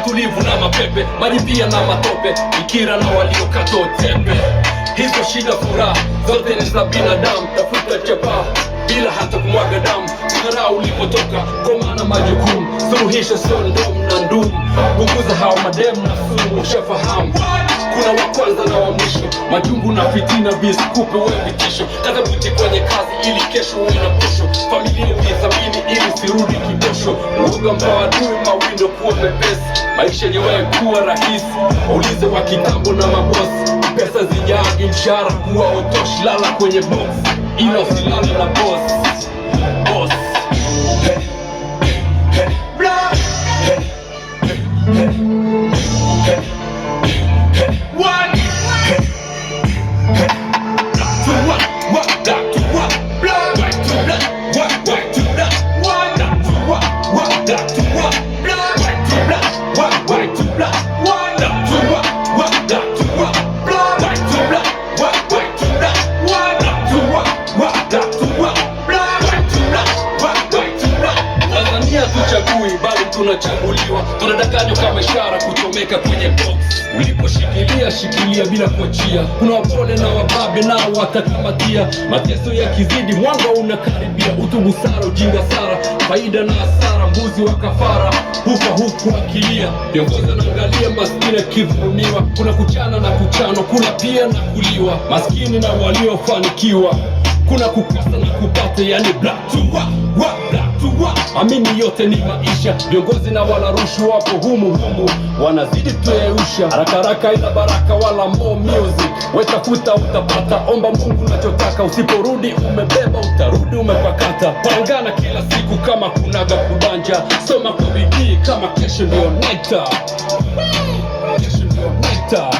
Tulivu na mapepe, maji pia na matope, bikira na waliokata utepe. Hizo shida furaha zote ni za binadamu, tafuta chapa bila hata kumwaga damu. Ngara ulipotoka koma na majukumu, suluhisha sio ndomu na ndumu. Punguza hao mademu na sumu, ushafahamu kuna wa kwanza na wa mwisho. Majungu na fitina visikupe wewe vitisho. Kaza buti kwenye kazi ili kesho uwe na posho. Familia uithamini ili sirudi kibosho. Uoga mbao adui mawindo kuwa mepesi. Maisha yenyewe kuwa rahisi, ulize wa kitambo na mabosi. Pesa zijagi mshahara kuwa utoshi, lala kwenye box ila usilale na boss. Boss bali tunachaguliwa, tunadanganywa kama ishara kuchomeka kwenye box. Uliposhikilia shikilia bila kuachia. Kuna wapole na wababe nao watakamatia. Mateso yakizidi mwanga unakaribia. Utu busara ujinga sara, faida na hasara, mbuzi wa kafara hufa huku akilia. Viongozi wanaangalia maskini akidhulumiwa. Kuna kuchana na kuchano, kuna pia na kuliwa. Maskini na waliofanikiwa, kuna kukosa na kupata, yani black to white, black to white. Amini yote ni maisha, viongozi na wala rushu wapo humu humu, wanazidi tuyeusha. Haraka haraka ina baraka wala more music. Wetafuta utapata, omba Mungu unachotaka. Usiporudi umebeba utarudi umepakata. Pangana kila siku kama kunaga kudanja. Soma kwa bidii kama kesho ndio nekta. Kesho ndio nekta.